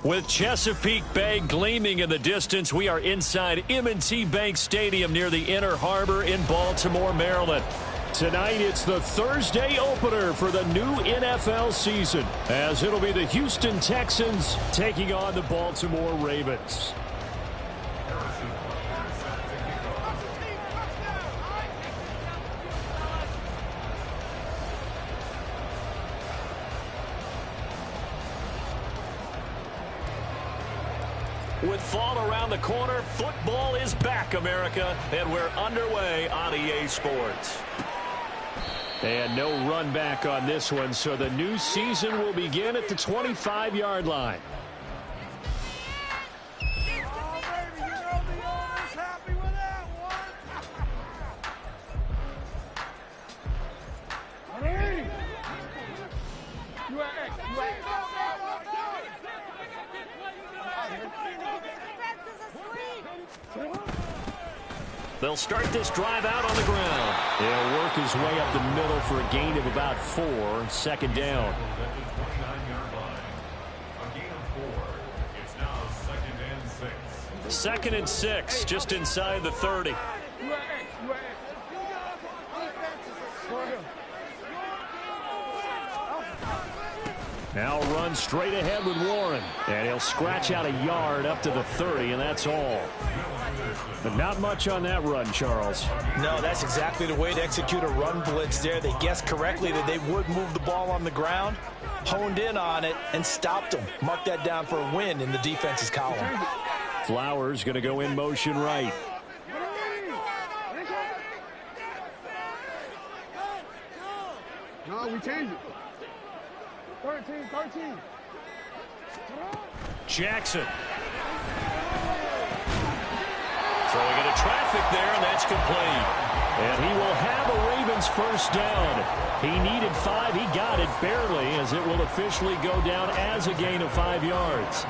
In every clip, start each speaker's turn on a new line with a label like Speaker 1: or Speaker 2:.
Speaker 1: With Chesapeake Bay gleaming in the distance, we are inside M&T Bank Stadium near the Inner Harbor in Baltimore, Maryland. Tonight, it's the Thursday opener for the new NFL season, as it'll be the Houston Texans taking on the Baltimore Ravens. With fall around the corner, football is back, America, and we're underway on EA Sports. And no run back on this one, so the new season will begin at the 25-yard line. They'll start this drive out on the ground. He'll work his way up the middle for a gain of about 4. Second down. Second and 6, just inside the 30. Now run straight ahead with Warren. And he'll scratch out a yard up to the 30, and that's all. But not much on that run, Charles.
Speaker 2: No, that's exactly the way to execute a run blitz there. They guessed correctly that they would move the ball on the ground, honed in on it, and stopped them. Mark that down for a win in the defense's column.
Speaker 1: Flowers going to go in motion right.
Speaker 3: No, we changed it. 13.
Speaker 1: Jackson. Throwing into traffic there, and that's complete. And he will have a Ravens first down. He needed 5. He got it barely, as it will officially go down as a gain of 5 yards.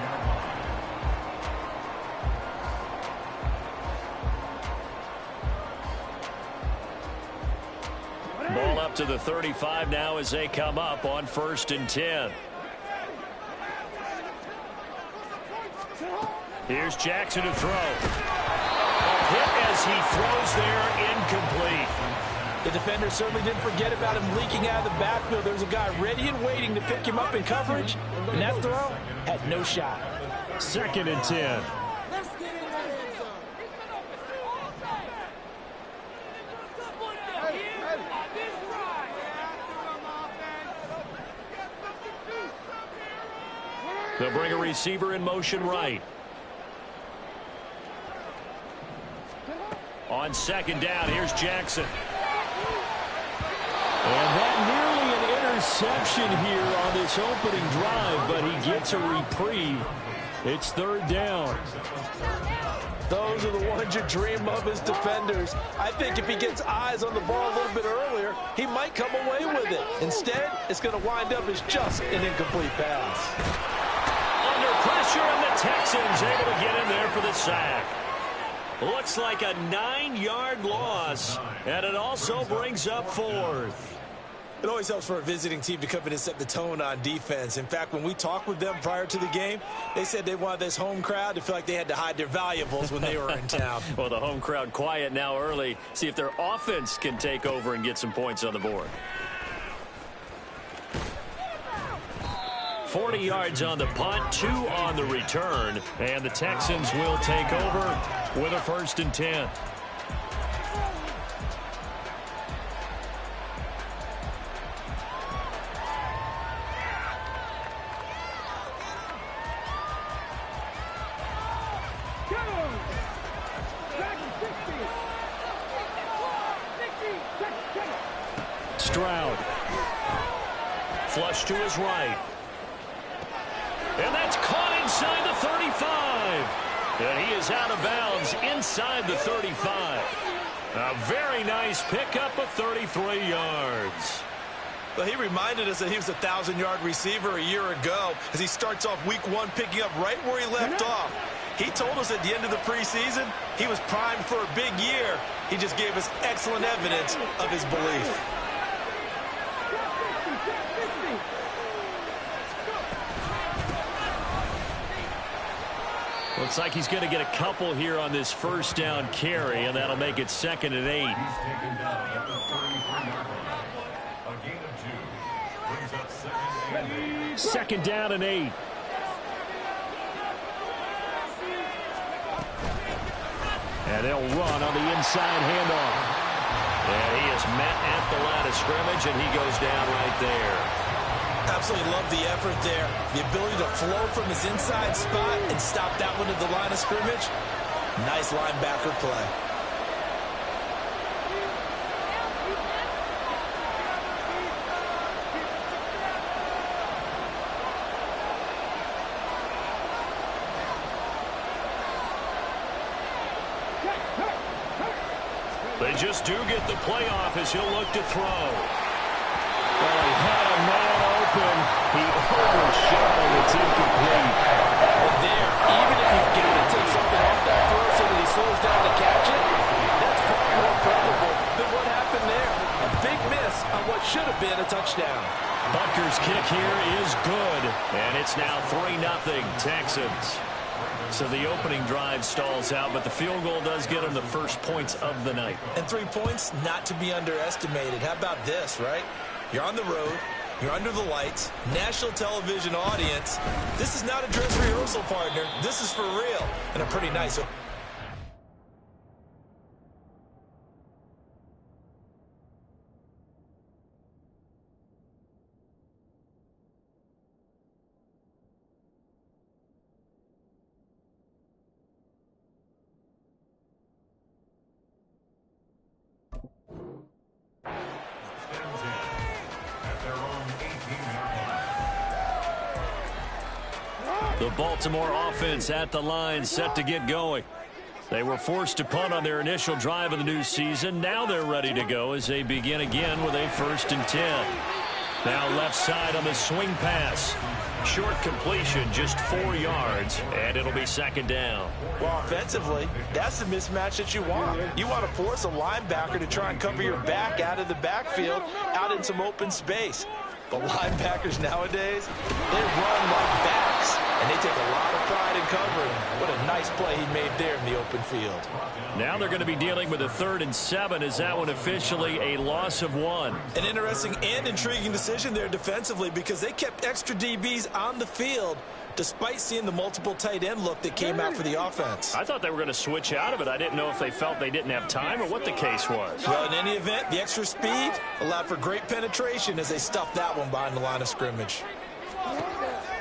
Speaker 1: Ball up to the 35 now as they come up on 1st and 10. Here's Jackson to throw. Hit as he throws there, incomplete.
Speaker 2: The defender certainly didn't forget about him leaking out of the backfield. There's a guy ready and waiting to pick him up in coverage, and that throw had no shot.
Speaker 1: 2nd and 10. They'll bring a receiver in motion right. On 2nd down, here's Jackson. And that nearly an interception here on this opening drive, but he gets a reprieve. It's 3rd down.
Speaker 2: Those are the ones you dream of as defenders. I think if he gets eyes on the ball a little bit earlier, he might come away with it. Instead, it's going to wind up as just an incomplete pass.
Speaker 1: Under pressure, and the Texans able to get in there for the sack. Looks like a 9-yard loss, and it also brings up 4th.
Speaker 2: It always helps for a visiting team to come in and set the tone on defense. In fact, when we talked with them prior to the game, they said they wanted this home crowd to feel like they had to hide their valuables when they were in town.
Speaker 1: Well, the home crowd quiet now early. See if their offense can take over and get some points on the board. 40 yards on the punt, 2 on the return, and the Texans will take over with a 1st and 10. Stroud. Flush to his right. And that's caught inside the 35. And he is out of bounds inside the 35. A very nice pickup of 33 yards.
Speaker 2: Well, he reminded us that he was a 1,000-yard receiver a year ago as he starts off week 1 picking up right where he left off. He told us at the end of the preseason he was primed for a big year. He just gave us excellent evidence of his belief.
Speaker 1: Looks like he's going to get a couple here on this first down carry, and that'll make it 2nd and 8.
Speaker 4: He's taken down at the 33-yard line. A gain of 2 brings up 2nd and 8.
Speaker 1: 2nd down and 8. And they'll run on the inside handoff. And he is met at the line of scrimmage, and he goes down right there.
Speaker 2: Absolutely love the effort there. The ability to flow from his inside spot and stop that one at the line of scrimmage. Nice linebacker play.
Speaker 1: They just do get the playoff as he'll look to throw. Well, he had a man open. He overshot and it's incomplete.
Speaker 2: And there, even if you've got to take something off that throw so that he slows down to catch it, that's far more probable than what happened there. A big miss on what should have been a touchdown.
Speaker 1: Butker's kick here is good, and it's now 3-0 Texans. So the opening drive stalls out, but the field goal does get him the first points of the night.
Speaker 2: And 3 points, not to be underestimated. How about this, right? You're on the road. You're under the lights. National television audience. This is not a dress rehearsal, partner. This is for real. And a pretty nice...
Speaker 1: The Baltimore offense at the line, set to get going. They were forced to punt on their initial drive of the new season. Now they're ready to go as they begin again with a 1st and 10. Now left side on the swing pass. Short completion, just 4 yards, and it'll be 2nd down.
Speaker 2: Well, offensively, that's the mismatch that you want. You want to force a linebacker to try and cover your back out of the backfield, out in some open space. But linebackers nowadays, they run like backs, and they take a lot of pride in covering. What a nice play he made there in the open field.
Speaker 1: Now they're going to be dealing with a 3rd and 7. Is that one officially a loss of 1?
Speaker 2: An interesting and intriguing decision there defensively because they kept extra DBs on the field despite seeing the multiple tight end look that came out for the offense.
Speaker 1: I thought they were going to switch out of it. I didn't know if they felt they didn't have time or what the case was.
Speaker 2: Well, in any event, the extra speed allowed for great penetration as they stuffed that one behind the line of scrimmage.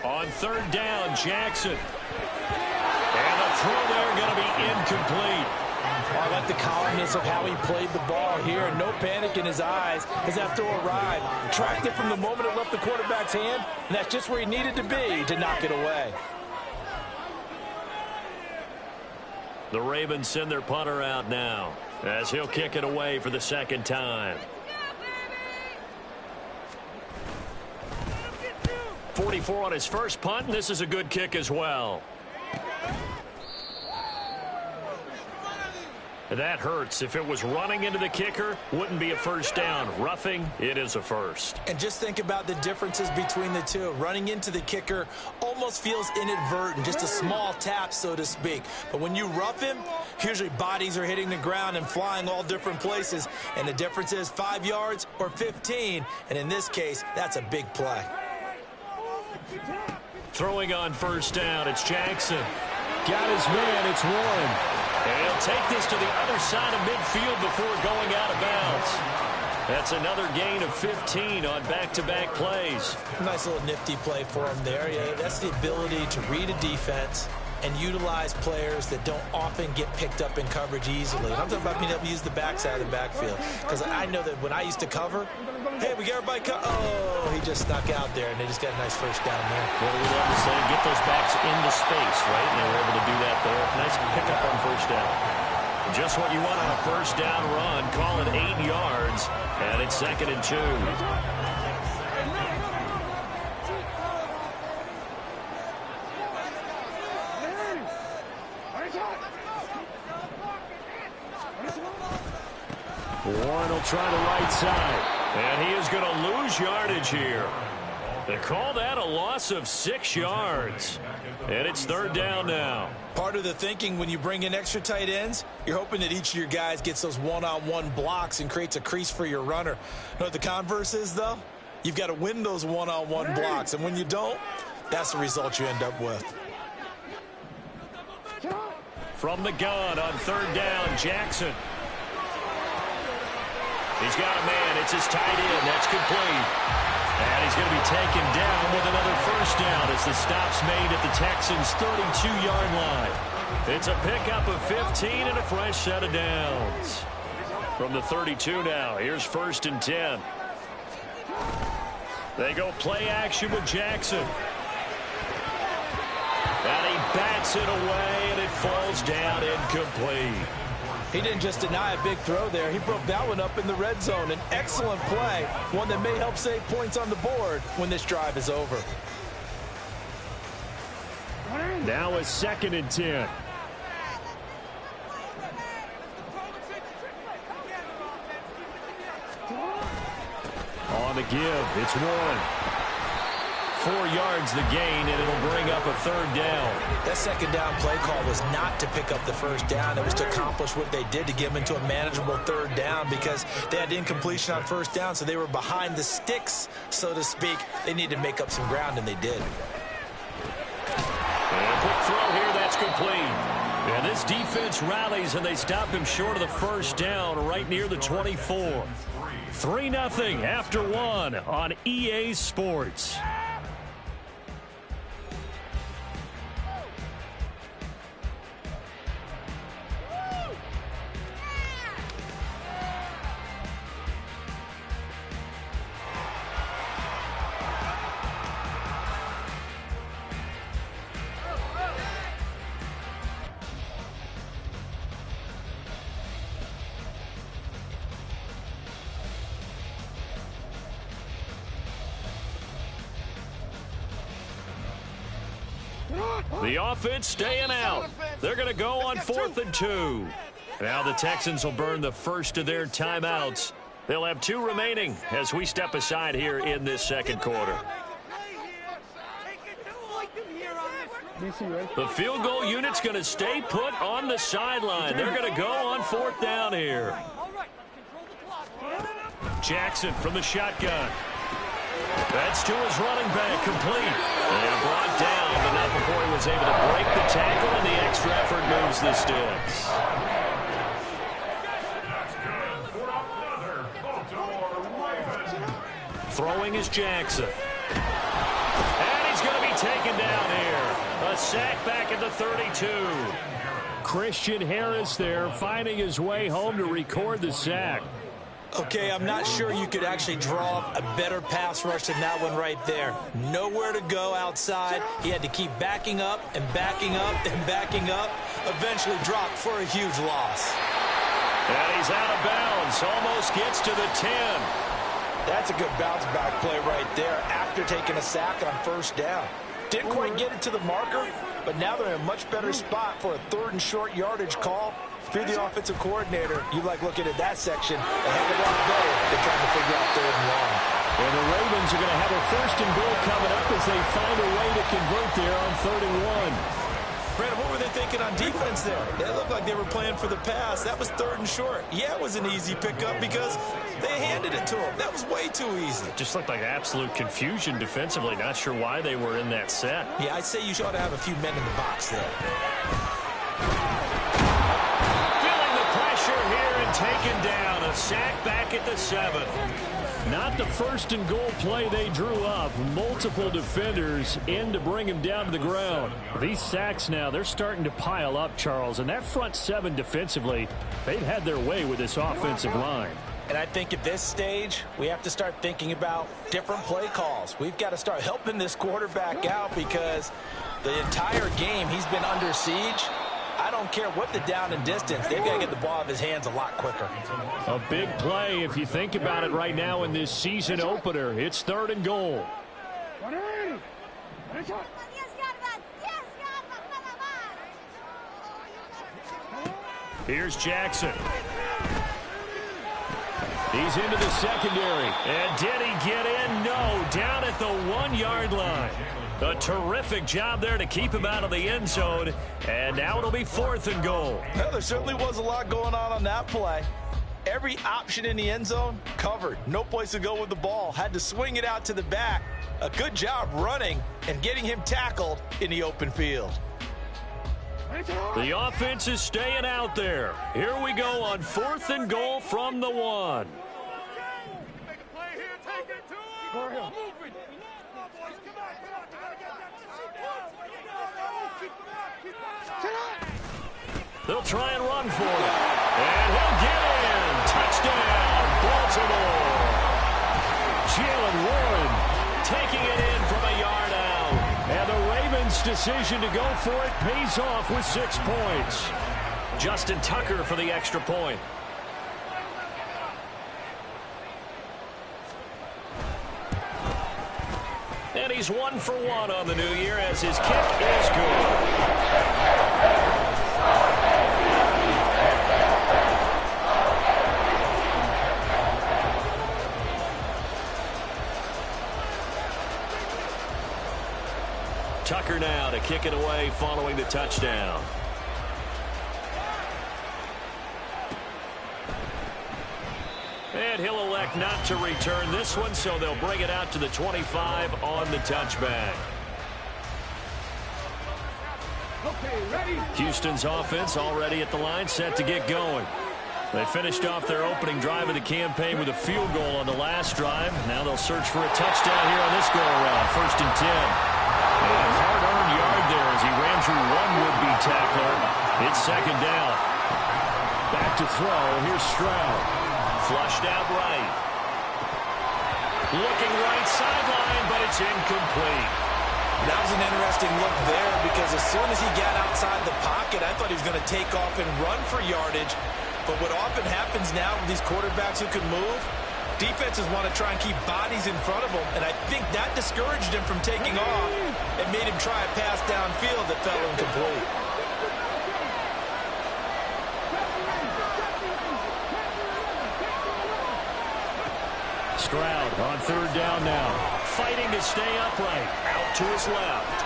Speaker 1: On 3rd down, Jackson. And the throw there going to be incomplete.
Speaker 2: I like the calmness of how he played the ball here. No panic in his eyes as that throw arrived. Tracked it from the moment it left the quarterback's hand, and that's just where he needed to be to knock it away.
Speaker 1: The Ravens send their punter out now as he'll kick it away for the 2nd time. 44 on his first punt, and this is a good kick as well. That hurts. If it was running into the kicker, wouldn't be a 1st down. Roughing, it is a 1st.
Speaker 2: And just think about the differences between the two. Running into the kicker almost feels inadvertent, just a small tap, so to speak. But when you rough him, usually bodies are hitting the ground and flying all different places. And the difference is 5 yards or 15. And in this case, that's a big play.
Speaker 1: Throwing on 1st down, it's Jackson. Got his man, it's Warren. And he'll take this to the other side of midfield before going out of bounds. That's another gain of 15 on back-to-back plays.
Speaker 2: Nice little nifty play for him there. Yeah, that's the ability to read a defense, and utilize players that don't often get picked up in coverage easily. And I'm talking about being able to use the backside of the backfield. Because I know that when I used to cover, hey, we got everybody oh, he just snuck out there, and they just got a nice first down there.
Speaker 1: What do we love to say? Get those backs into space, right? And they were able to do that there. Nice pickup on first down. Just what you want on a first down run. Call it 8 yards, and it's 2nd and 2. Warren will try the right side, and he is going to lose yardage here. They call that a loss of 6 yards, and it's 3rd down now.
Speaker 2: Part of the thinking when you bring in extra tight ends, you're hoping that each of your guys gets those one-on-one blocks and creates a crease for your runner. You know what the converse is, though? You've got to win those one-on-one blocks, and when you don't, that's the result you end up with.
Speaker 1: From the gun on 3rd down, Jackson. He's got a man. It's his tight end. That's complete. And he's going to be taken down with another first down as the stop's made at the Texans' 32-yard line. It's a pickup of 15 and a fresh set of downs. From the 32 now, here's 1st and 10. They go play action with Jackson. And he bats it away, and it falls down incomplete.
Speaker 2: He didn't just deny a big throw there. He broke that one up in the red zone. An excellent play, one that may help save points on the board when this drive is over.
Speaker 1: Now a 2nd and 10. On the give, it's Warren. 4 yards the gain, and it'll bring up a 3rd down.
Speaker 2: That 2nd down play call was not to pick up the first down. It was to accomplish what they did to get them into a manageable 3rd down because they had incompletion on first down, so they were behind the sticks, so to speak. They needed to make up some ground, and they did.
Speaker 1: And a quick throw here, that's complete. And this defense rallies, and they stop him short of the first down right near the 24. 3-0 after 1 on EA Sports. The offense staying out. They're going to go on 4th and 2. Now the Texans will burn the first of their timeouts. They'll have 2 remaining as we step aside here in this 2nd quarter. The field goal unit's going to stay put on the sideline. They're going to go on 4th down here. Jackson from the shotgun. That's to his running back, complete. And brought down, but not before he was able to break the tackle, and the extra effort moves the sticks. Throwing is Jackson. And he's going to be taken down here. A sack back at the 32. Christian Harris there finding his way home to record the sack.
Speaker 2: Okay, I'm not sure you could actually draw a better pass rush than that one right there. Nowhere to go outside. He had to keep backing up and backing up and backing up. Eventually dropped for a huge loss.
Speaker 1: And he's out of bounds. Almost gets to the 10.
Speaker 2: That's a good bounce back play right there after taking a sack on first down. Didn't quite get it to the marker, but now they're in a much better spot for a 3rd and short yardage call. If you're the offensive coordinator, you like looking at that section a heck of a lot better than trying to figure out 3rd and long.
Speaker 1: Well, the Ravens are going to have a 1st and goal coming up as they find a way to convert there on 3rd and 1.
Speaker 2: Brandon, what were they thinking on defense there? They looked like they were playing for the pass. That was 3rd and short. Yeah, it was an easy pickup because they handed it to him. That was way too easy.
Speaker 1: Just looked like absolute confusion defensively. Not sure why they were in that set.
Speaker 2: Yeah, I'd say you ought to have a few men in the box there.
Speaker 1: Feeling the pressure here and taken down. A sack back at the 7. Not the first and goal play they drew up. Multiple defenders in to bring him down to the ground. These sacks now, they're starting to pile up, Charles. And that front seven defensively, they've had their way with this offensive line.
Speaker 2: And I think at this stage, we have to start thinking about different play calls. We've got to start helping this quarterback out because the entire game he's been under siege. I don't care what the down and distance. They've got to get the ball out of his hands a lot quicker.
Speaker 1: A big play if you think about it right now in this season opener. It's 3rd and goal. Here's Jackson. He's into the secondary. And did he get in? No. Down at the 1-yard line. A terrific job there to keep him out of the end zone. And now it'll be 4th and goal.
Speaker 2: Well, there certainly was a lot going on that play. Every option in the end zone covered. No place to go with the ball. Had to swing it out to the back. A good job running and getting him tackled in the open field.
Speaker 1: The offense is staying out there. Here we go on 4th and goal from the 1. They'll try and run for it. And he'll get in. Touchdown, Baltimore. Jalen Warren taking it in from a yard out. And the Ravens' decision to go for it pays off with 6 points. Justin Tucker for the extra point. And he's 1 for 1 on the new year as his kick is good. Tucker now to kick it away following the touchdown. And he'll elect not to return this one, so they'll bring it out to the 25 on the touchback. Houston's offense already at the line, set to get going. They finished off their opening drive of the campaign with a field goal on the last drive. Now they'll search for a touchdown here on this go-around. 1st and 10. And a hard-earned yard there as he ran through one would-be tackler. It's 2nd down. Back to throw. Here's Stroud. Flushed out right. Looking right sideline, but it's incomplete.
Speaker 2: That was an interesting look there because as soon as he got outside the pocket, I thought he was going to take off and run for yardage. But what often happens now with these quarterbacks who can move, defenses want to try and keep bodies in front of him, and I think that discouraged him from taking off and made him try a pass downfield that fell incomplete.
Speaker 1: Stroud on 3rd down now. Fighting to stay upright. Out to his left.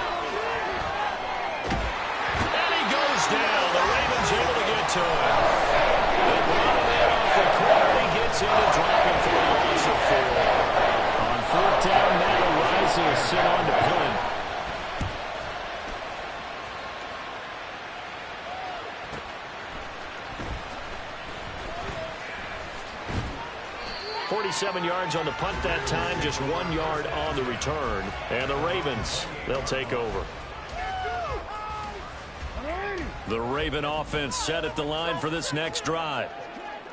Speaker 1: And he goes down. The Ravens able to get to him. They brought him in off the corner. He gets in to drop him for a loss of 4. On 4th down, Matt Ariza is sent on to punt. .47 yards on the punt that time, just 1 yard on the return. And the Ravens, they'll take over. The Raven offense set at the line for this next drive.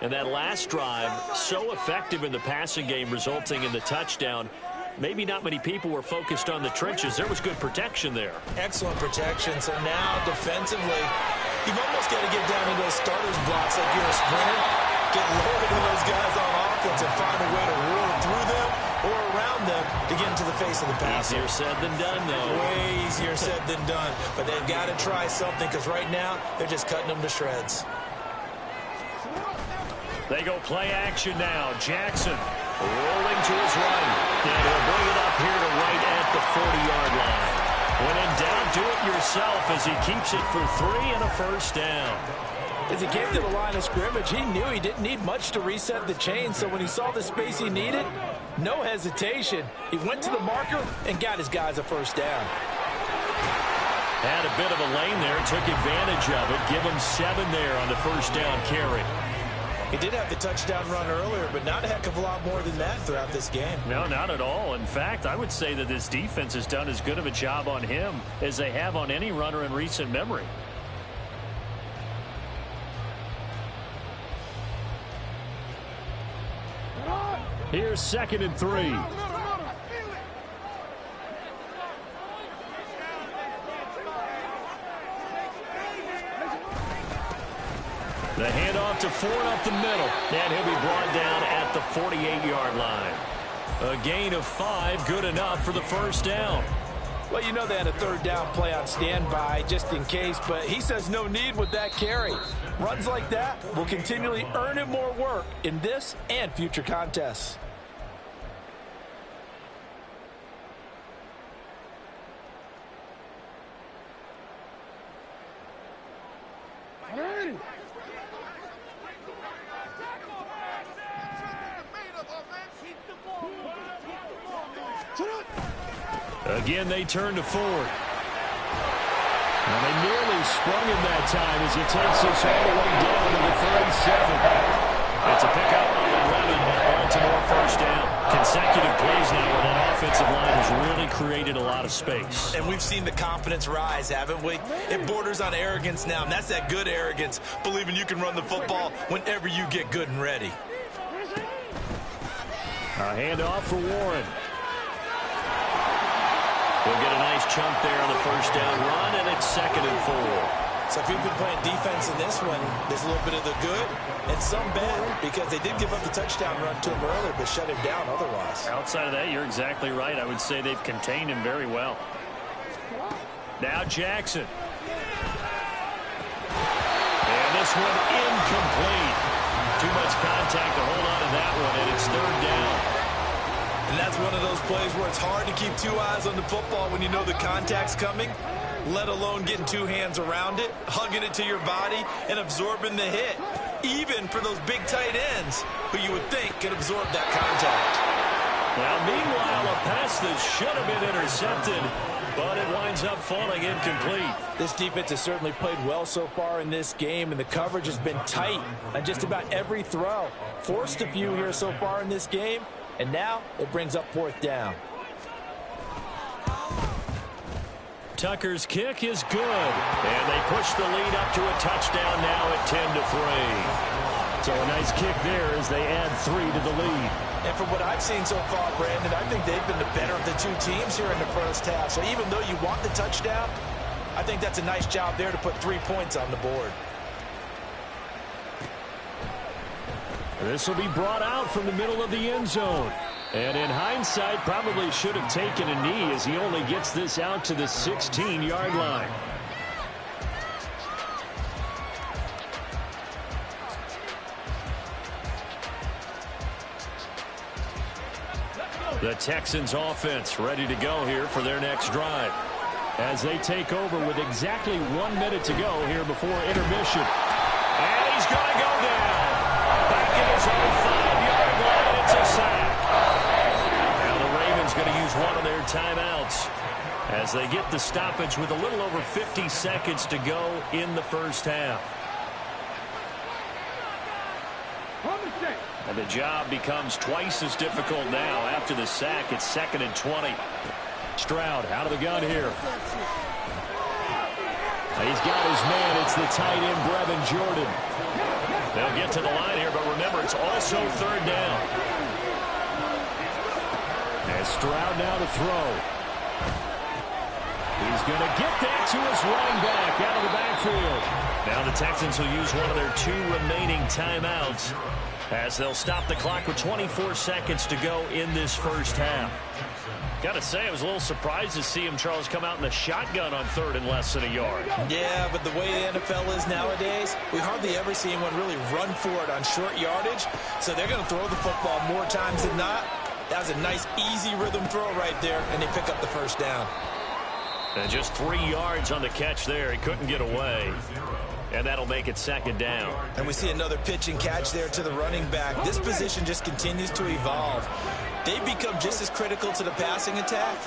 Speaker 1: And that last drive, so effective in the passing game, resulting in the touchdown. Maybe not many people were focused on the trenches. There was good protection there.
Speaker 2: Excellent protection. So now defensively, you've almost got to get down into those starters blocks like you're a sprinter. Get lower to those guys on offense and find a way to roll through them or around them to get into the face of the passer.
Speaker 1: Easier said than done, though.
Speaker 2: Way easier said than done. But they've got to try something because right now they're just cutting them to shreds.
Speaker 1: They go play action now. Jackson rolling to his right. And he'll bring it up here to right at the 40-yard line. When in doubt, do it yourself as he keeps it for 3 and a 1st down.
Speaker 2: As he came to the line of scrimmage, he knew he didn't need much to reset the chain. So when he saw the space he needed, no hesitation. He went to the marker and got his guys a 1st down.
Speaker 1: Had a bit of a lane there, took advantage of it. Give him 7 there on the 1st down carry.
Speaker 2: He did have the touchdown run earlier, but not a heck of a lot more than that throughout this game.
Speaker 1: No, not at all. In fact, I would say that this defense has done as good of a job on him as they have on any runner in recent memory. Here's 2nd and 3. The handoff to Ford up the middle, and he'll be brought down at the 48-yard line. A gain of 5, good enough for the first down.
Speaker 2: Well, you know they had a 3rd down play on standby just in case, but he says no need with that carry. Runs like that will continually earn him more work in this and future contests.
Speaker 1: Again, they turn to Ford. And they nearly sprung him that time as he takes us all the way down to the 37. It's a pickup on the run and Baltimore first down. Consecutive plays now where that offensive line has really created a lot of space.
Speaker 2: And we've seen the confidence rise, haven't we? It borders on arrogance now, and that's that good arrogance, believing you can run the football whenever you get good and ready.
Speaker 1: A handoff for Warren. We'll get a nice chunk there on the first down run, and it's 2nd and 4.
Speaker 2: So if you've been playing defense in this one, there's a little bit of the good and some bad, because they did give up the touchdown run to him earlier, but shut him down otherwise.
Speaker 1: Outside of that, you're exactly right. I would say they've contained him very well. Now Jackson. And this one incomplete. Too much contact to hold on to that one, and it's 3rd down.
Speaker 2: And that's one of those plays where it's hard to keep 2 eyes on the football when you know the contact's coming, let alone getting 2 hands around it, hugging it to your body, and absorbing the hit, even for those big tight ends who you would think could absorb that contact.
Speaker 1: Now, meanwhile, a pass that should have been intercepted, but it winds up falling incomplete.
Speaker 2: This defense has certainly played well so far in this game, and the coverage has been tight on just about every throw. Forced a few here so far in this game, and now it brings up 4th down.
Speaker 1: Tucker's kick is good, and they push the lead up to a touchdown now at 10-3. So a nice kick there as they add 3 to the lead.
Speaker 2: And from what I've seen so far, Brandon, I think they've been the better of the 2 teams here in the first half. So even though you want the touchdown, I think that's a nice job there to put 3 points on the board.
Speaker 1: This will be brought out from the middle of the end zone. And in hindsight, probably should have taken a knee as he only gets this out to the 16-yard line. The Texans offense ready to go here for their next drive as they take over with exactly 1 minute to go here before intermission. And he's going to go down. Back in his own 5-yard line. It's a sack. Now the Ravens going to use one of their timeouts as they get the stoppage with a little over 50 seconds to go in the first half. And the job becomes twice as difficult now after the sack. It's 2nd and 20. Stroud out of the gun here. He's got his man. It's the tight end, Brevin Jordan. They'll get to the line here, but remember, it's also 3rd down. And Stroud now to throw. He's going to get that to his running back out of the backfield. Now the Texans will use one of their 2 remaining timeouts as they'll stop the clock with 24 seconds to go in this first half. Got to say, I was a little surprised to see him, Charles, come out in the shotgun on 3rd and less than a yard.
Speaker 2: Yeah, but the way the NFL is nowadays, we hardly ever see anyone really run for it on short yardage. So they're going to throw the football more times than not. That was a nice, easy rhythm throw right there, and they pick up the first down.
Speaker 1: And just 3 yards on the catch there. He couldn't get away. And that'll make it 2nd down.
Speaker 2: And we see another pitch and catch there to the running back. This position just continues to evolve. They've become just as critical to the passing attack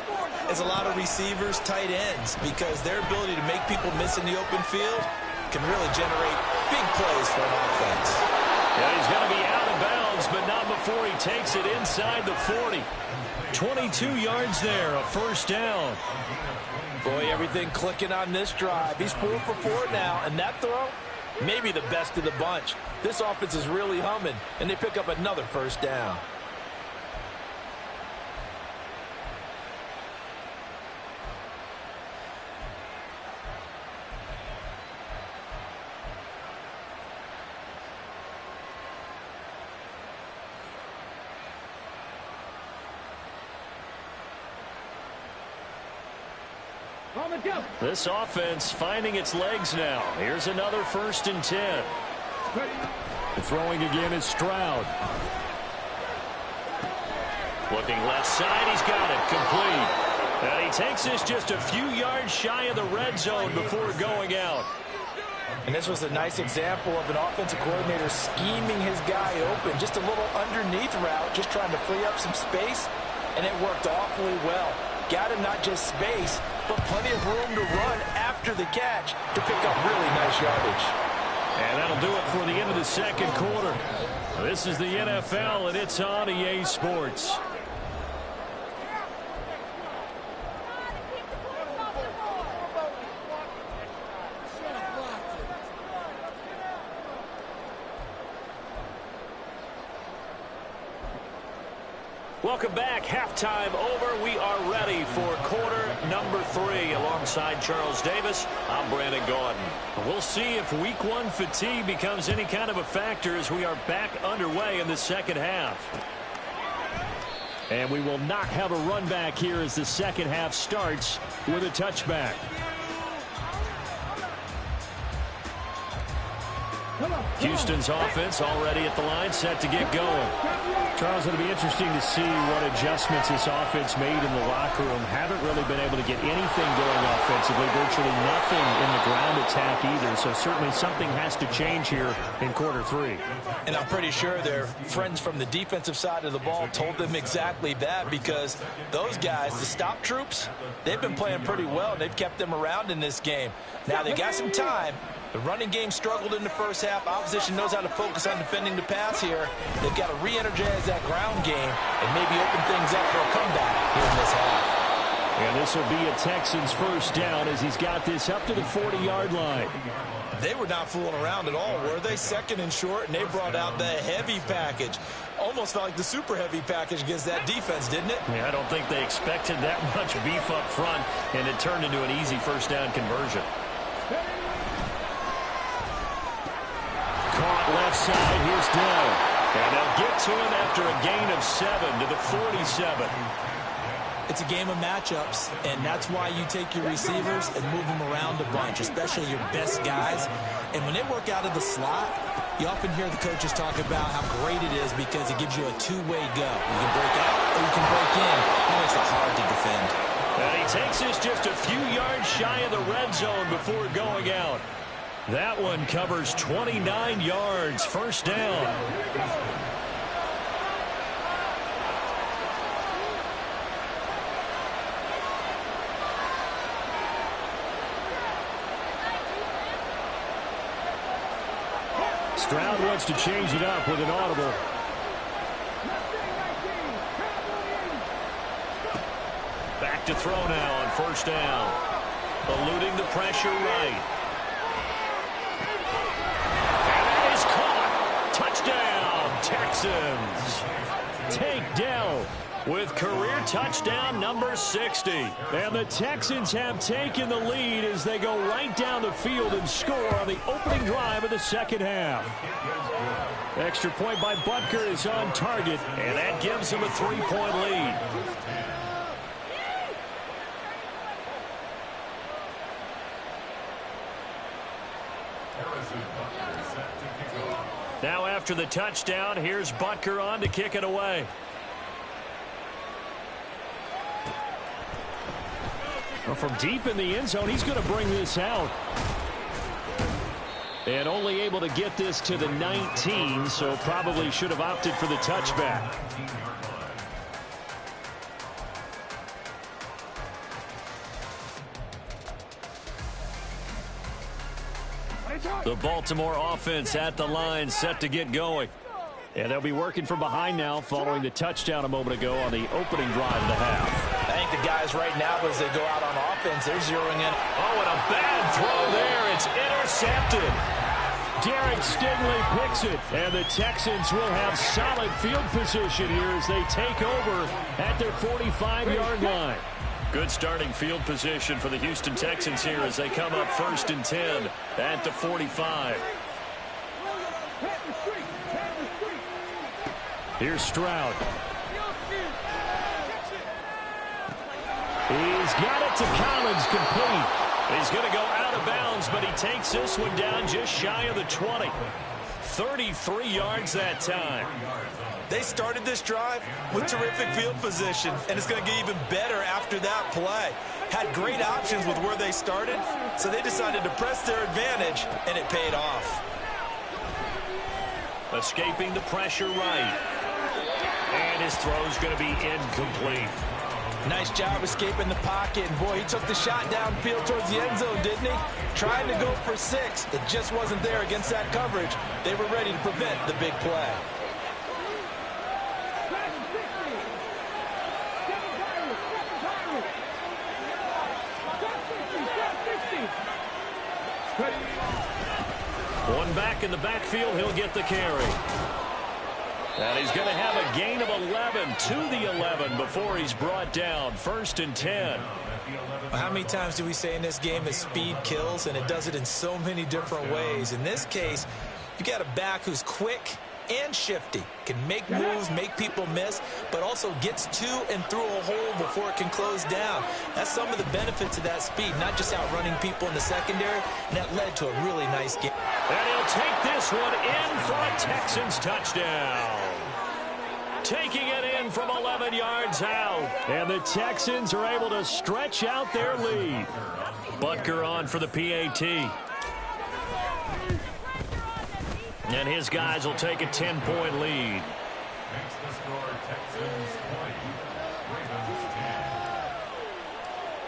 Speaker 2: as a lot of receivers, tight ends, because their ability to make people miss in the open field can really generate big plays for an offense.
Speaker 1: Yeah, he's going before he takes it inside the 40. 22 yards there, a first down.
Speaker 2: Boy, everything clicking on this drive. He's 4 for 4 now, and that throw, maybe the best of the bunch. This offense is really humming, and they pick up another first down.
Speaker 1: This offense finding its legs now. Here's another 1st and 10. Throwing again is Stroud. Looking left side, he's got it, complete. And he takes this just a few yards shy of the red zone before going out.
Speaker 2: And this was a nice example of an offensive coordinator scheming his guy open. Just a little underneath route, just trying to free up some space, and it worked awfully well. Got him not just space, but plenty of room to run after the catch to pick up really nice yardage.
Speaker 1: And that'll do it for the end of the second quarter. This is the NFL, and it's on EA Sports. Welcome back. Halftime over. We are ready for quarter number 3. Alongside Charles Davis, I'm Brandon Gaudin. We'll see if week 1 fatigue becomes any kind of a factor as we are back underway in the second half. And we will not have a run back here as the second half starts with a touchback. Houston's offense already at the line, set to get going. Charles, it'll be interesting to see what adjustments this offense made in the locker room. Haven't really been able to get anything going offensively, virtually nothing in the ground attack either. So certainly something has to change here in quarter 3.
Speaker 2: And I'm pretty sure their friends from the defensive side of the ball told them exactly that, because those guys, the stop troops, they've been playing pretty well. They've kept them around in this game. Now they got some time. The running game struggled in the first half. Opposition knows how to focus on defending the pass here. They've got to re-energize that ground game and maybe open things up for a comeback here in this half.
Speaker 1: And this will be a Texans first down as he's got this up to the 40-yard line.
Speaker 2: They were not fooling around at all, were they? 2nd and short, and they brought out the heavy package. Almost felt like the super heavy package against that defense, didn't it?
Speaker 1: Yeah, I don't think they expected that much beef up front, and it turned into an easy first down conversion. Caught left side, here's Dell. And they'll get to him after a gain of 7 to the 47.
Speaker 5: It's a game of matchups, and that's why you take your receivers and move them around a bunch, especially your best guys. And when they work out of the slot, you often hear the coaches talk about how great it is because it gives you a two-way go. You can break out or you can break in. That makes it hard to defend.
Speaker 1: And he takes this just a few yards shy of the red zone before going out. That one covers 29 yards, first down. Stroud wants to change it up with an audible. Back to throw now on first down. Eluding the pressure right. Touchdown, Texans. Take Dell with career touchdown number 60. And the Texans have taken the lead as they go right down the field and score on the opening drive of the second half. Extra point by Butker is on target, and that gives him a 3-point lead. Now after the touchdown, here's Butker on to kick it away. Well, from deep in the end zone, he's going to bring this out. And only able to get this to the 19, so probably should have opted for the touchback. The Baltimore offense at the line, set to get going. And they'll be working from behind now following the touchdown a moment ago on the opening drive of the half.
Speaker 5: I think the guys right now, as they go out on offense, they're zeroing in.
Speaker 1: Oh, and a bad throw there. It's intercepted. Derek Stingley picks it, and the Texans will have solid field position here as they take over at their 45-yard line. Good starting field position for the Houston Texans here as they come up 1st and 10 at the 45. Here's Stroud. He's got it to Collins, complete. He's going to go out of bounds, but he takes this one down just shy of the 20. 33 yards that time.
Speaker 5: They started this drive with terrific field position, and it's going to get even better after that play. Had great options with where they started, so they decided to press their advantage, and it paid off.
Speaker 1: Escaping the pressure right. And his throw's going to be incomplete.
Speaker 2: Nice job escaping the pocket. And boy, he took the shot downfield towards the end zone, didn't he? Trying to go for 6. It just wasn't there against that coverage. They were ready to prevent the big play.
Speaker 1: One back in the backfield, he'll get the carry. And he's going to have a gain of 11 to the 11 before he's brought down. 1st and 10.
Speaker 5: How many times do we say in this game that speed kills, and it does it in so many different ways? In this case, you got a back who's quick and shifty, can make moves, make people miss, but also gets to and through a hole before it can close down. That's some of the benefits of that speed, not just outrunning people in the secondary, and that led to a really nice game.
Speaker 1: And he'll take this one in for a Texans touchdown. Taking it in from 11 yards out. And the Texans are able to stretch out their lead. Butker on for the PAT. And his guys will take a 10-point lead.
Speaker 4: Makes the score Texans 20, Ravens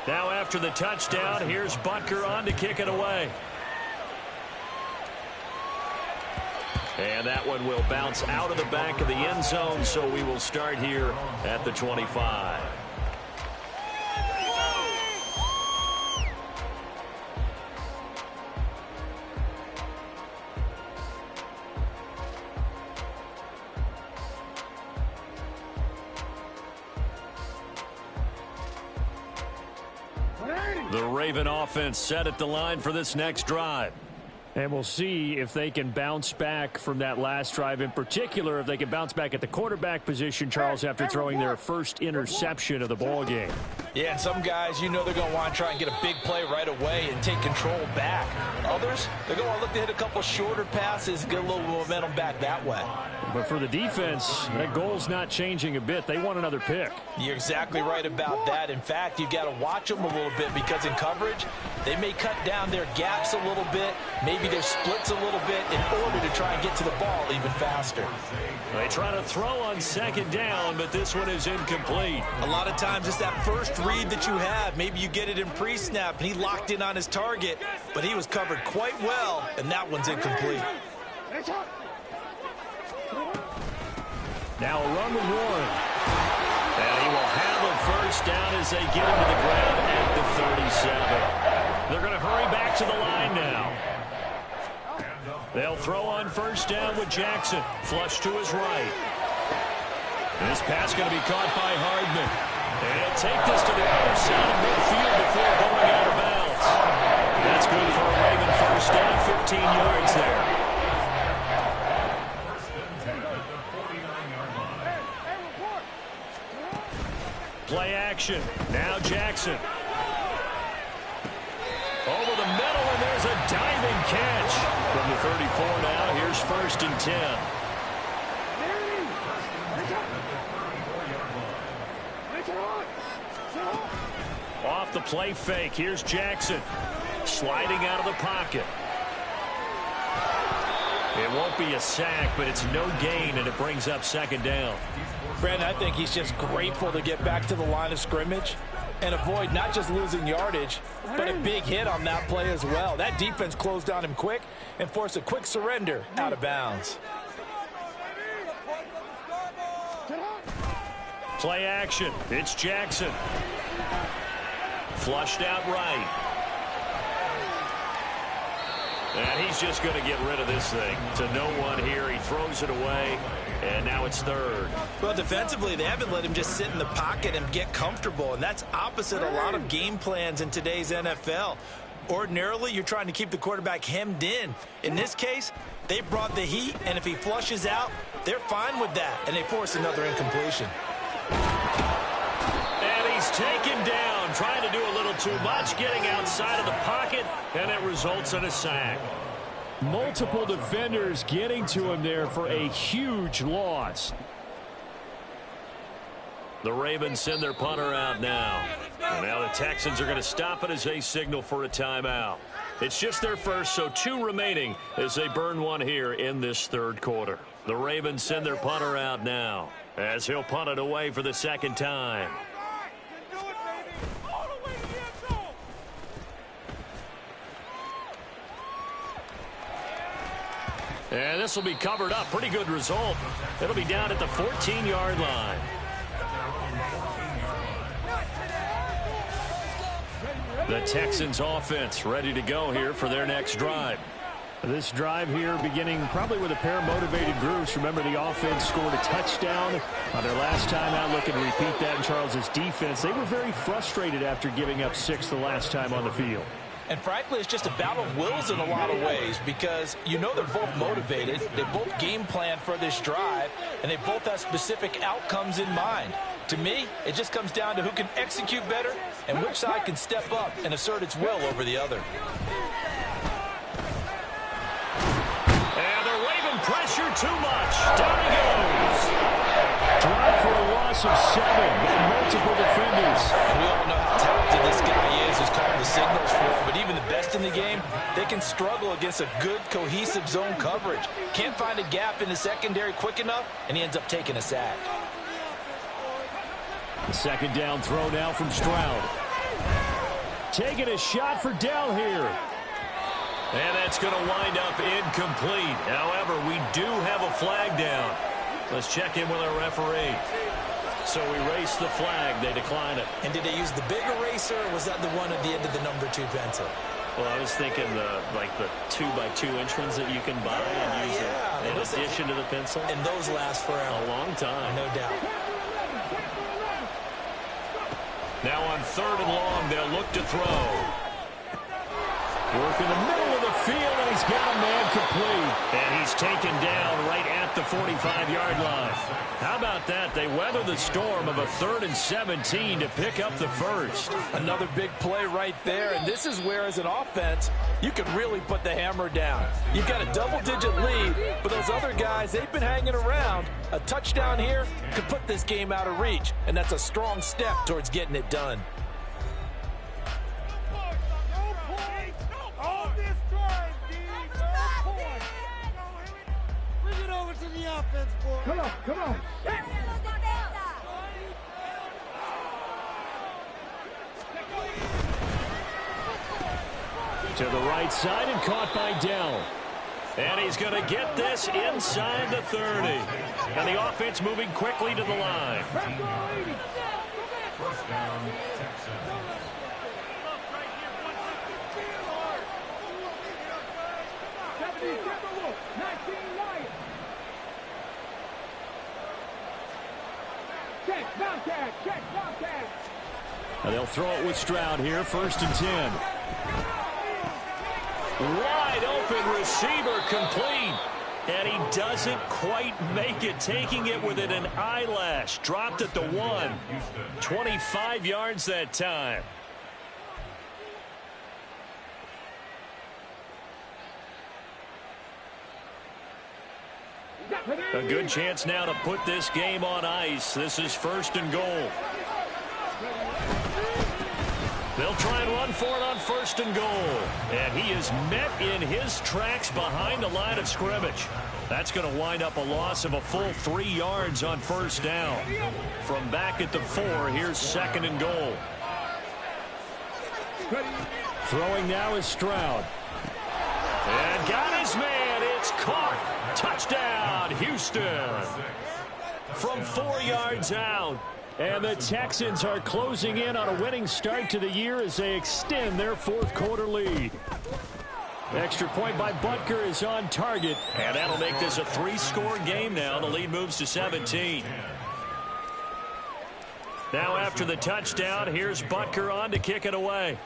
Speaker 4: 10.
Speaker 1: Now after the touchdown, here's Butker on to kick it away. And that one will bounce out of the back of the end zone, so we will start here at the 25. The Raven offense set at the line for this next drive. And we'll see if they can bounce back from that last drive. In particular, if they can bounce back at the quarterback position, Charles, after throwing their first interception of the ball game.
Speaker 2: Yeah, and some guys, you know they're going to want to try and get a big play right away and take control back. Others, they're going to look to hit a couple shorter passes, get a little momentum back that way.
Speaker 1: But for the defense, that goal's not changing a bit. They want another pick.
Speaker 2: You're exactly right about that. In fact, you got to watch them a little bit because in coverage, they may cut down their gaps a little bit, maybe their splits a little bit in order to try and get to the ball even faster.
Speaker 1: They try to throw on 2nd down, but this one is incomplete.
Speaker 5: A lot of times it's that first read that you have. Maybe you get it in pre-snap, and he locked in on his target, but he was covered quite well, and that one's incomplete.
Speaker 1: Now a run with Warren. And he will have a first down as they get him to the ground at the 37. They're going to hurry back to the line now. They'll throw on 1st down with Jackson. Flush to his right. This pass going to be caught by Hardman. And he'll take this to the other side of midfield before going out of bounds. That's good for a Raven first down, 15 yards there. Play action. Now Jackson. Over the middle, and there's a diving catch. From the 34 now, here's 1st and 10. Off the play fake, here's Jackson. Sliding out of the pocket. It won't be a sack, but it's no gain, and it brings up 2nd down.
Speaker 2: Brandon, I think he's just grateful to get back to the line of scrimmage and avoid not just losing yardage, but a big hit on that play as well. That defense closed on him quick and forced a quick surrender out of bounds.
Speaker 1: Play action. It's Jackson. Flushed out right. And he's just going to get rid of this thing. To no one here. He throws it away. And now it's third.
Speaker 5: Well, defensively, they haven't let him just sit in the pocket and get comfortable. And that's opposite a lot of game plans in today's NFL. Ordinarily, you're trying to keep the quarterback hemmed in. In this case, they brought the heat, and if he flushes out, they're fine with that, and they force another incompletion.
Speaker 1: And he's taken down, trying to do a little too much, getting outside of the pocket, and it results in a sack. Multiple defenders getting to him there for a huge loss. The Ravens send their punter out now. And now the Texans are going to stop it as they signal for a timeout. It's just their first, so 2 remaining as they burn one here in this third quarter. The Ravens send their punter out now as he'll punt it away for the second time. And this will be covered up. Pretty good result. It'll be down at the 14-yard line. The Texans offense ready to go here for their next drive. This drive here beginning probably with a pair of motivated groups. Remember, the offense scored a touchdown on their last time out. Looking to repeat that in Charles's defense. They were very frustrated after giving up 6 the last time on the field.
Speaker 5: And frankly, it's just a battle of wills in a lot of ways because you know they're both motivated. They both game plan for this drive, and they both have specific outcomes in mind. To me, it just comes down to who can execute better and which side can step up and assert its will over the other.
Speaker 1: And they're waving pressure too much. Down he goes. Drive for a loss of 7 with multiple defenders.
Speaker 5: And we all know how talented this guy is who's calling the signals for him, but even the best in the game, they can struggle against a good, cohesive zone coverage. Can't find a gap in the secondary quick enough, and he ends up taking a sack.
Speaker 1: The second down throw now from Stroud. Taking a shot for Dell here. And that's going to wind up incomplete. However, we do have a flag down. Let's check in with our referee. So we race the flag. They decline it.
Speaker 5: And did they use the big eraser, or was that the one at the end of the number 2 pencil?
Speaker 1: Well, I was thinking the 2x2 inch ones that you can buy and use in addition to the pencil.
Speaker 5: And those last forever.
Speaker 1: A long time.
Speaker 5: No doubt.
Speaker 1: Now on 3rd and long, they'll look to throw. Work in the middle of the field, and he's got a man complete. And he's taken down right at the 45-yard line. How about that? They weather the storm of a 3rd and 17 to pick up the first.
Speaker 2: Another big play right there, and this is where, as an offense, you can really put the hammer down. You've got a double-digit lead, but those other guys, they've been hanging around. A touchdown here could put this game out of reach, and that's a strong step towards getting it done.
Speaker 3: Come on, come on.
Speaker 1: To the right side and caught by Dell. And he's going to get this inside the 30. And the offense moving quickly to the line.
Speaker 4: First down, Texans.
Speaker 1: And they'll throw it with Stroud here, 1st and 10. Wide open receiver complete. And he doesn't quite make it, taking it within an eyelash. Dropped at the 1. 25 yards that time. A good chance now to put this game on ice. This is 1st and goal. They'll try and run for it on 1st and goal. And he is met in his tracks behind the line of scrimmage. That's going to wind up a loss of a full 3 yards on 1st down. From back at the 4, here's 2nd and goal. Throwing now is Stroud. And got his man. It's caught. Touchdown, Houston. From 4 yards out. And the Texans are closing in on a winning start to the year as they extend their fourth-quarter lead. Extra point by Butker is on target, and that'll make this a three-score game now. The lead moves to 17. Now after the touchdown, here's Butker on to kick it away.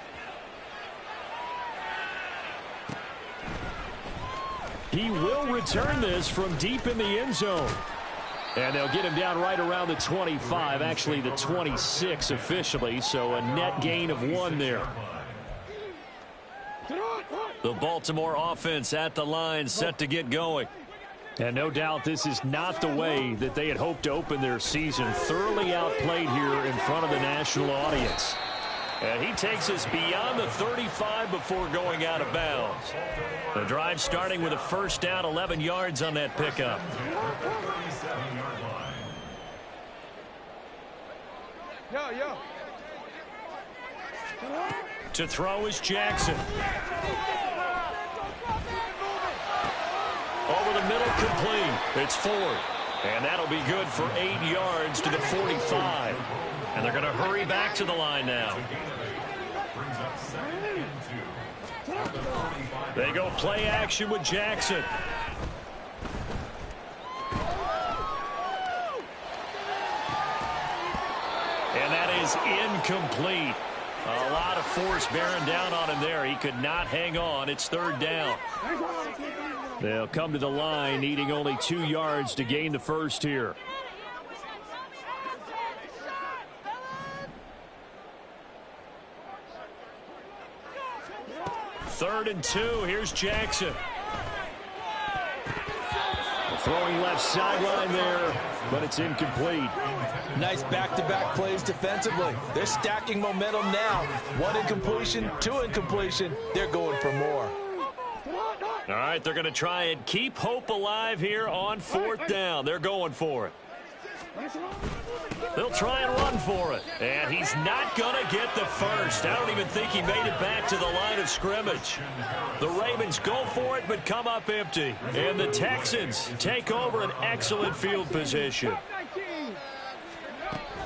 Speaker 1: He will return this from deep in the end zone. And they'll get him down right around the 25, actually the 26 officially, so a net gain of 1 there. The Baltimore offense at the line, set to get going. And no doubt this is not the way that they had hoped to open their season. Thoroughly outplayed here in front of the national audience. And he takes us beyond the 35 before going out of bounds. The drive starting with a first down, 11 yards on that pickup. To throw is Jackson. Over the middle, complete. It's Ford. And that'll be good for 8 yards to the 45. And they're going to hurry back to the line now. They go play action with Jackson. And that is incomplete. A lot of force bearing down on him there. He could not hang on. It's third down. They'll come to the line needing only 2 yards to gain the first here. Third and 2. Here's Jackson. Throwing left sideline there, but it's incomplete.
Speaker 2: Nice back-to-back plays defensively. They're stacking momentum now. 1 incompletion, 2 incompletion. They're going for more.
Speaker 1: All right, they're going to try and keep hope alive here on fourth down. They're going for it. They'll try and run for it. And he's not going to get the first. I don't even think he made it back to the line of scrimmage. The Ravens go for it but come up empty. And the Texans take over an excellent field position.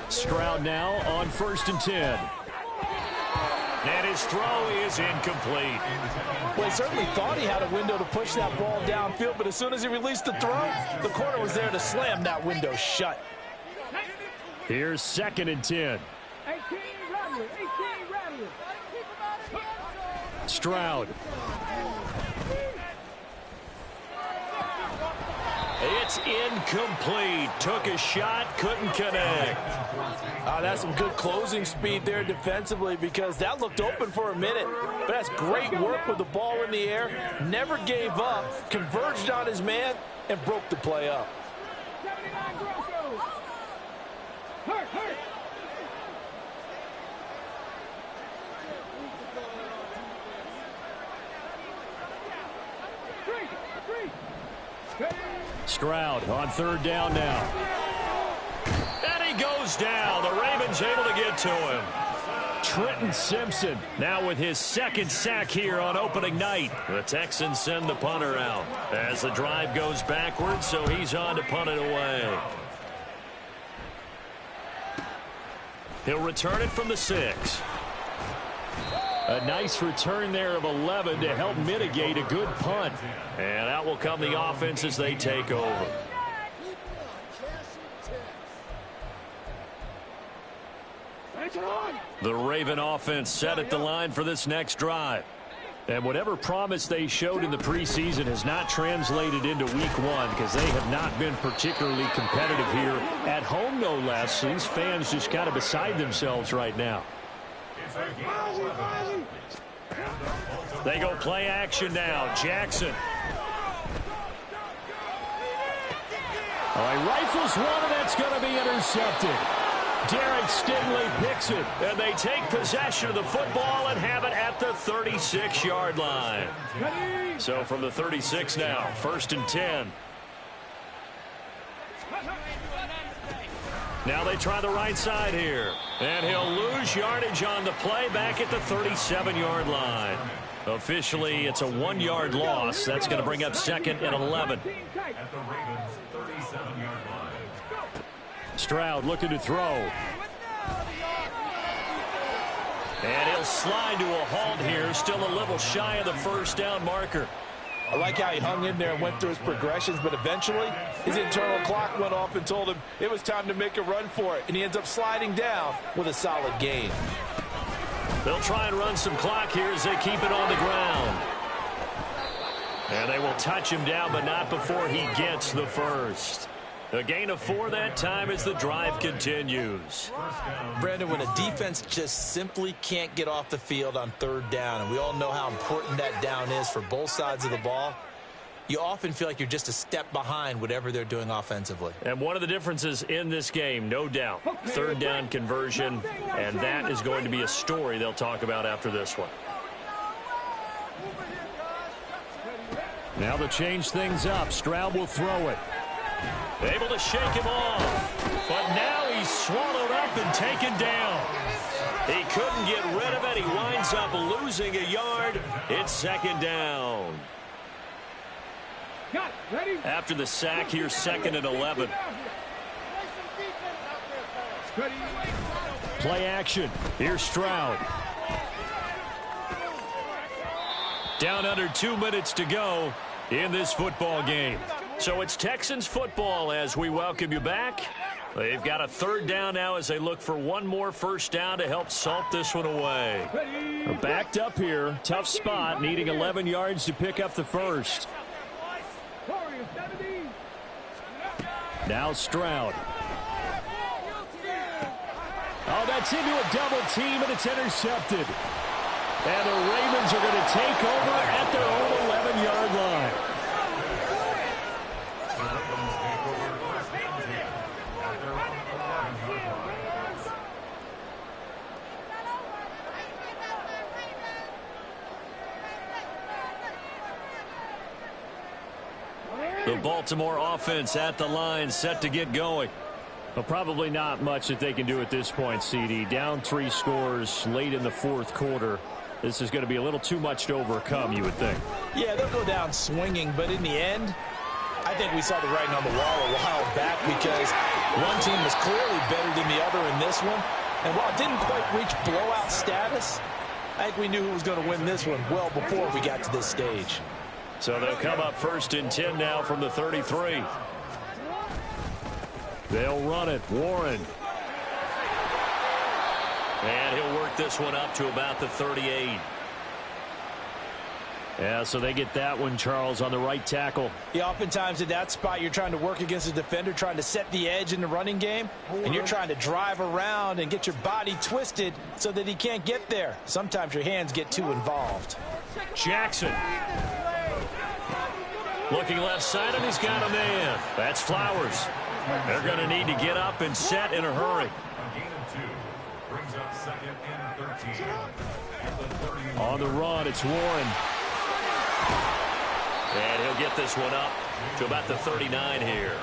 Speaker 1: Stroud now on 1st and 10. And his throw is incomplete.
Speaker 2: Well, he certainly thought he had a window to push that ball downfield, but as soon as he released the throw, the corner was there to slam that window shut.
Speaker 1: Here's 2nd and 10. Stroud. It's incomplete. Took a shot, couldn't connect.
Speaker 2: That's some good closing speed there defensively because that looked open for a minute. But that's great work with the ball in the air. Never gave up, converged on his man, and broke the play up.
Speaker 1: Stroud on 3rd down now. And he goes down. The Ravens able to get to him. Trenton Simpson now with his 2nd sack here on opening night. The Texans send the punter out as the drive goes backwards, so he's on to punt it away. He'll return it from the 6. A nice return there of 11 to help mitigate a good punt. And out will come the offense as they take over. The Raven offense set at the line for this next drive. And whatever promise they showed in the preseason has not translated into week 1 because they have not been particularly competitive here at home, no less. These fans just kind of beside themselves right now. They go play action now. Jackson. All right, rifles one, and that's going to be intercepted. Derek Stingley picks it, and they take possession of the football and have it at the 36-yard line. So from the 36 now, 1st and 10. Now they try the right side here. And he'll lose yardage on the play back at the 37-yard line. Officially, it's a 1-yard loss. That's going to bring up 2nd and 11.
Speaker 4: At the Ravens' 37-yard line.
Speaker 1: Stroud looking to throw. And he'll slide to a halt here, still a little shy of the first down marker.
Speaker 2: I like how he hung in there and went through his progressions, but eventually his internal clock went off and told him it was time to make a run for it, and he ends up sliding down with a solid gain.
Speaker 1: They'll try and run some clock here as they keep it on the ground. And they will touch him down, but not before he gets the first. A gain of 4 that time as the drive continues.
Speaker 5: Brandon, when a defense just simply can't get off the field on third down, and we all know how important that down is for both sides of the ball, you often feel like you're just a step behind whatever they're doing offensively.
Speaker 1: And one of the differences in this game, no doubt, third down conversion, and that is going to be a story they'll talk about after this one. Now to change things up, Stroud will throw it. Able to shake him off, but now he's swallowed up and taken down. He couldn't get rid of it. He winds up losing a yard. It's second down. After the sack, here's 2nd and 11. Play action. Here's Stroud. Down under 2 minutes to go in this football game. So it's Texans football as we welcome you back. They've got a third down now as they look for one more first down to help salt this one away. They're backed up here. Tough spot, needing 11 yards to pick up the first. Now Stroud. Oh, that's into a double team, and it's intercepted. And the Ravens are going to take over at their own 11-yard line. The Baltimore offense at the line, set to get going. Well, probably not much that they can do at this point, CD. Down 3 scores late in the fourth quarter. This is going to be a little too much to overcome, you would think.
Speaker 2: Yeah, they'll go down swinging, but in the end, I think we saw the writing on the wall a while back because one team was clearly better than the other in this one. And while it didn't quite reach blowout status, I think we knew who was going to win this one well before we got to this stage.
Speaker 1: So they'll come up 1st and 10 now from the 33. They'll run it. Warren. And he'll work this one up to about the 38. Yeah, so they get that one, Charles, on the right tackle.
Speaker 2: Yeah, oftentimes in that spot, you're trying to work against a defender, trying to set the edge in the running game, and you're trying to drive around and get your body twisted so that he can't get there. Sometimes your hands get too involved.
Speaker 1: Jackson. Looking left side, and he's got a man. That's Flowers. They're going to need to get up and set in a hurry.
Speaker 4: A gain of 2 brings up 2nd and 13. At the 31.
Speaker 1: On the run, it's Warren. And he'll get this one up to about the 39 here.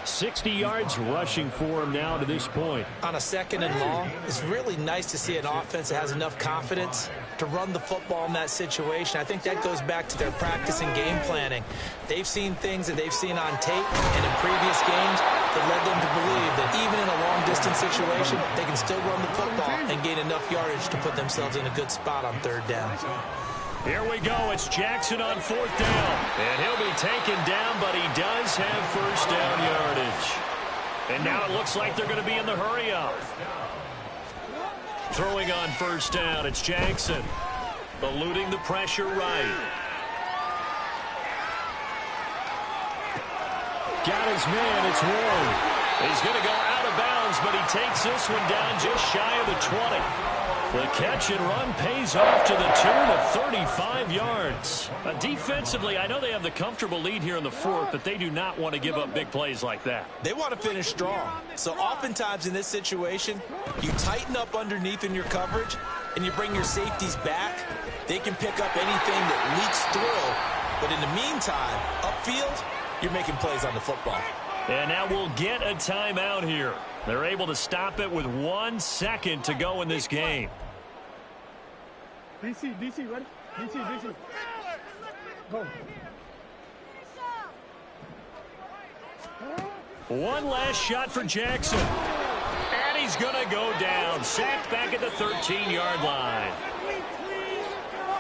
Speaker 1: 60 yards rushing for him now to this point.
Speaker 5: On a 2nd and long, it's really nice to see an offense that has enough confidence to run the football in that situation. I think that goes back to their practice and game planning. They've seen things that they've seen on tape and in previous games that led them to believe that even in a long-distance situation, they can still run the football and gain enough yardage to put themselves in a good spot on third down.
Speaker 1: Here we go. It's Jackson on 4th down. And he'll be taken down, but he does have first down yardage. And now it looks like they're going to be in the hurry-up. Throwing on first down, it's Jackson. Eluding the pressure right. Got his man, it's Warren. He's going to go out of bounds, but he takes this one down just shy of the 20. The catch and run pays off to the tune of 35 yards. Defensively, I know they have the comfortable lead here in the 4th, but they do not want to give up big plays like that.
Speaker 5: They want to finish strong. So oftentimes in this situation, you tighten up underneath in your coverage, and you bring your safeties back. They can pick up anything that leaks through. But in the meantime, upfield, you're making plays on the football.
Speaker 1: And now we'll get a timeout here. They're able to stop it with 1 second to go in this game.
Speaker 3: DC, ready? DC. Go.
Speaker 1: One last shot for Jackson. And he's going to go down. Sacked back at the 13-yard line.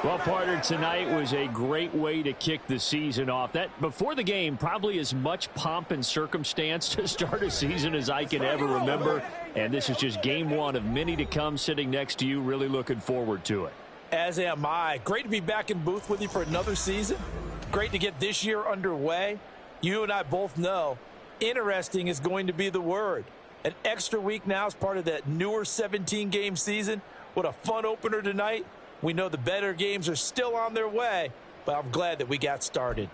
Speaker 1: Well, partner, tonight was a great way to kick the season off. That before the game, probably as much pomp and circumstance to start a season as I can ever remember. And this is just game one of many to come. Sitting next to you, really looking forward to it.
Speaker 2: As am I. Great to be back in booth with you for another season. Great to get this year underway. You and I both know interesting is going to be the word. An extra week now as part of that newer 17-game season. What a fun opener tonight. We know the better games are still on their way, but I'm glad that we got started.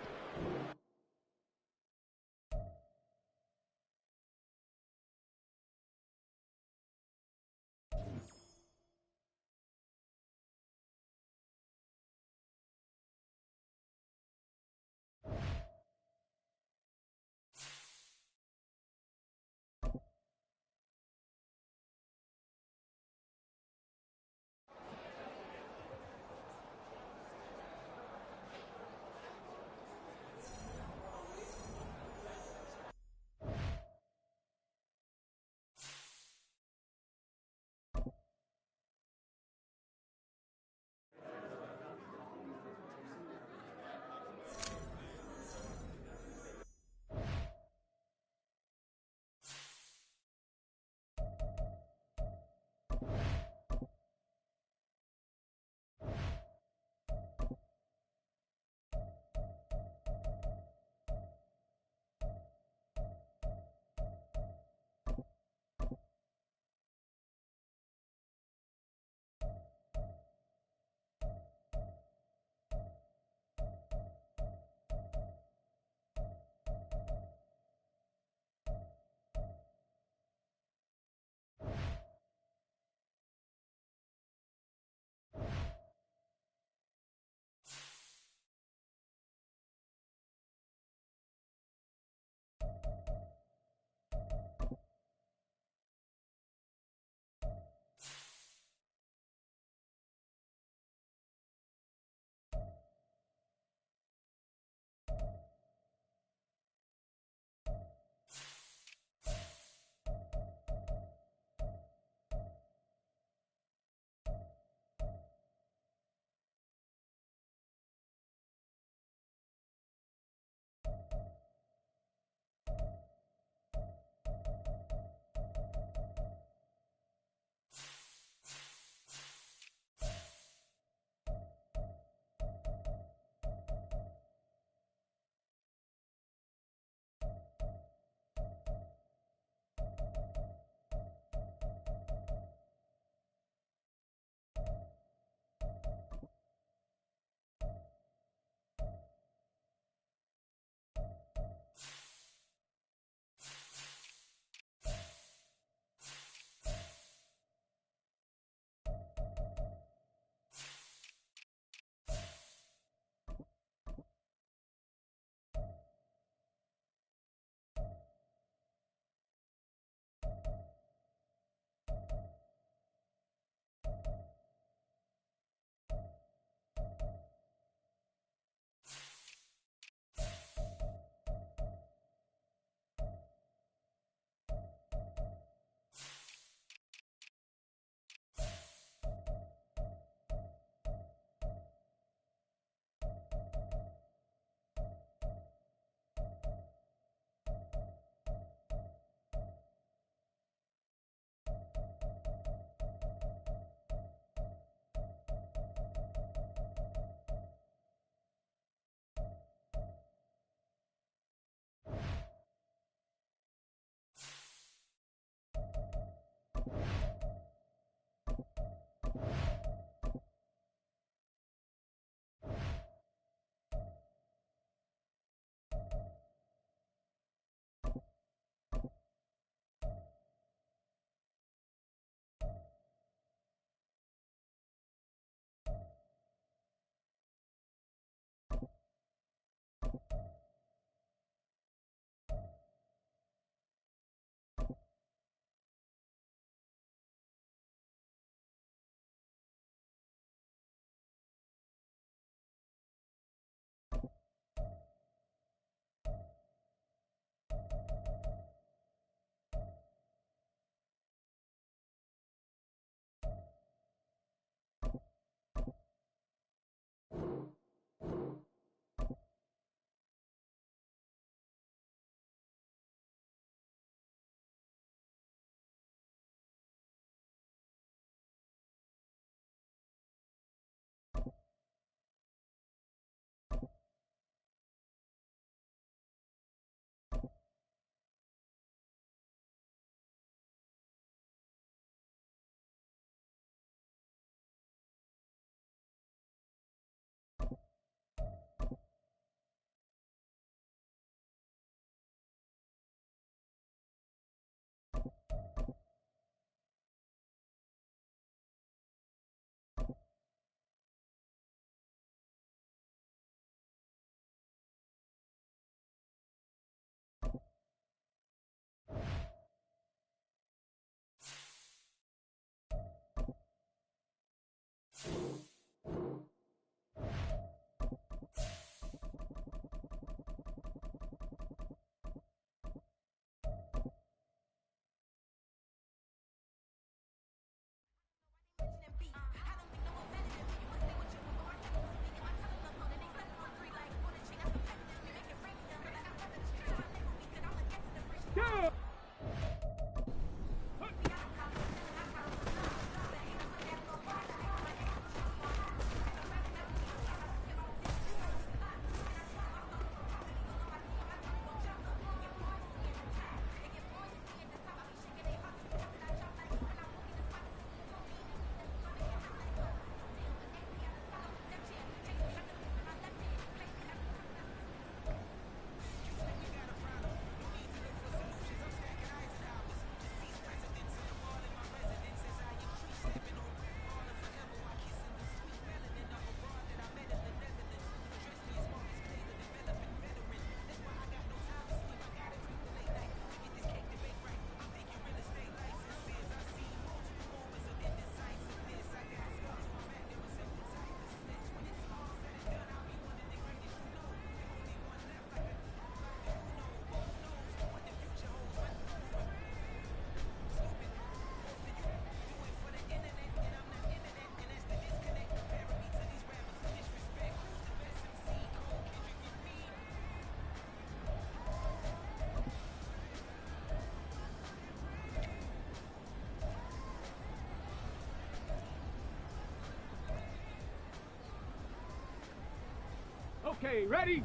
Speaker 3: Okay, ready?